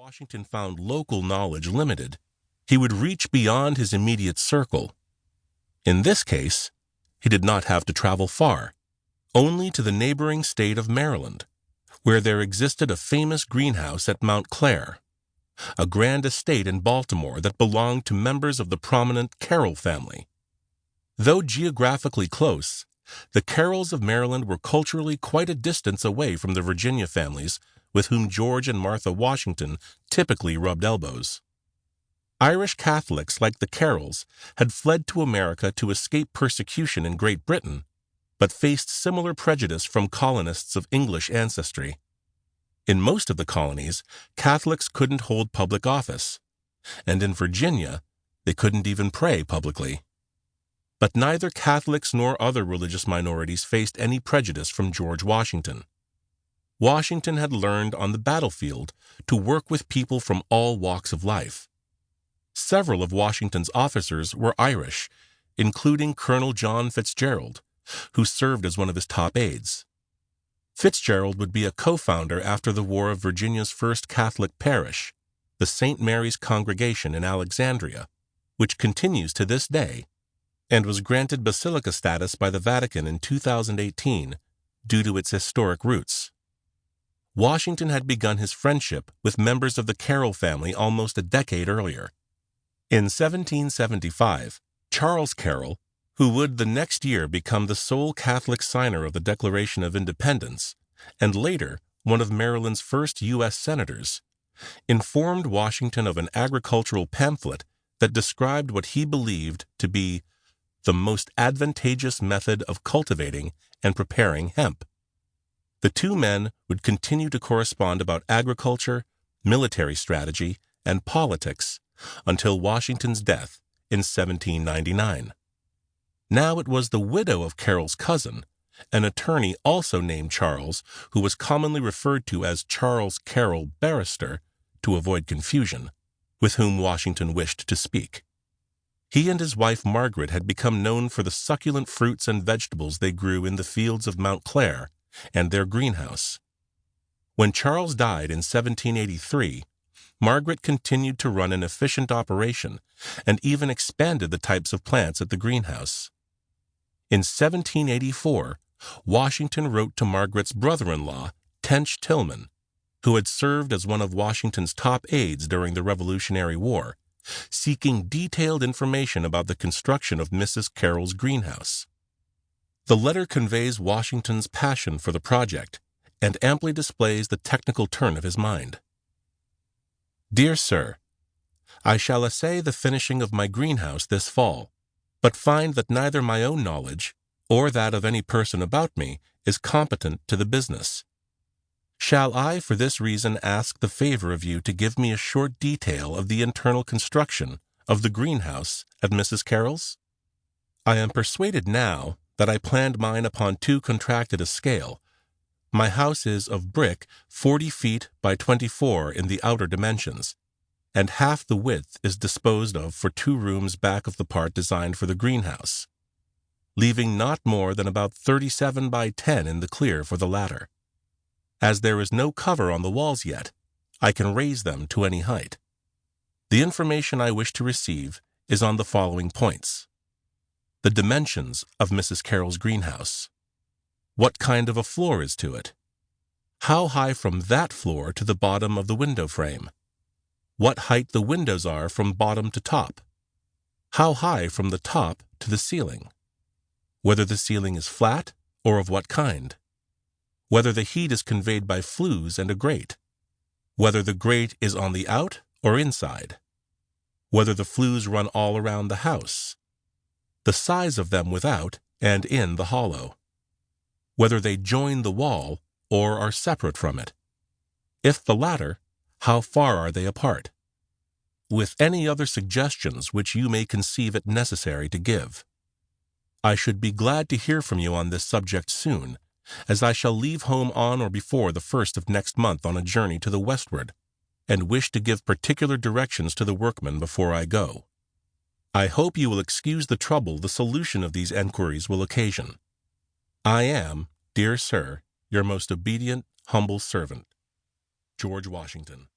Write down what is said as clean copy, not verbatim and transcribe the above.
Washington found local knowledge limited, he would reach beyond his immediate circle. In this case, he did not have to travel far, only to the neighboring state of Maryland, where there existed a famous greenhouse at Mount Clair, a grand estate in Baltimore that belonged to members of the prominent Carroll family. Though geographically close, the Carrolls of Maryland were culturally quite a distance away from the Virginia families with whom George and Martha Washington typically rubbed elbows. Irish Catholics like the Carrolls had fled to America to escape persecution in Great Britain, but faced similar prejudice from colonists of English ancestry. In most of the colonies, Catholics couldn't hold public office, and in Virginia, they couldn't even pray publicly. But neither Catholics nor other religious minorities faced any prejudice from George Washington. Washington had learned on the battlefield to work with people from all walks of life. Several of Washington's officers were Irish, including Colonel John Fitzgerald, who served as one of his top aides. Fitzgerald would be a co-founder after the war of Virginia's first Catholic parish, the St. Mary's Congregation in Alexandria, which continues to this day, and was granted basilica status by the Vatican in 2018 due to its historic roots. Washington had begun his friendship with members of the Carroll family almost a decade earlier. In 1775, Charles Carroll, who would the next year become the sole Catholic signer of the Declaration of Independence, and later one of Maryland's first U.S. senators, informed Washington of an agricultural pamphlet that described what he believed to be the most advantageous method of cultivating and preparing hemp. The two men would continue to correspond about agriculture, military strategy, and politics until Washington's death in 1799. Now it was the widow of Carroll's cousin, an attorney also named Charles, who was commonly referred to as Charles Carroll Barrister to avoid confusion, with whom Washington wished to speak. He and his wife Margaret had become known for the succulent fruits and vegetables they grew in the fields of Mount Clair and their greenhouse. When Charles died in 1783, Margaret continued to run an efficient operation and even expanded the types of plants at the greenhouse. In 1784, Washington wrote to Margaret's brother-in-law, Tench Tillman, who had served as one of Washington's top aides during the Revolutionary War, seeking detailed information about the construction of Mrs. Carroll's greenhouse. The letter conveys Washington's passion for the project and amply displays the technical turn of his mind. Dear Sir, I shall essay the finishing of my greenhouse this fall, but find that neither my own knowledge or that of any person about me is competent to the business. Shall I for this reason ask the favor of you to give me a short detail of the internal construction of the greenhouse at Mrs. Carroll's? I am persuaded now that I planned mine upon too contracted a scale. My house is of brick 40 feet by 24 in the outer dimensions, and half the width is disposed of for 2 rooms back of the part designed for the greenhouse, leaving not more than about 37 by 10 in the clear for the latter. As there is no cover on the walls yet, I can raise them to any height. The information I wish to receive is on the following points: the dimensions of Mrs. Carroll's greenhouse, what kind of a floor is to it, how high from that floor to the bottom of the window frame, what height the windows are from bottom to top, how high from the top to the ceiling, whether the ceiling is flat or of what kind, whether the heat is conveyed by flues and a grate, whether the grate is on the out or inside, whether the flues run all around the house, the size of them without and in the hollow, whether they join the wall or are separate from it. If the latter, how far are they apart? With any other suggestions which you may conceive it necessary to give. I should be glad to hear from you on this subject soon, as I shall leave home on or before the 1st of next month on a journey to the westward, and wish to give particular directions to the workmen before I go. I hope you will excuse the trouble the solution of these enquiries will occasion. I am, dear sir, your most obedient, humble servant, George Washington.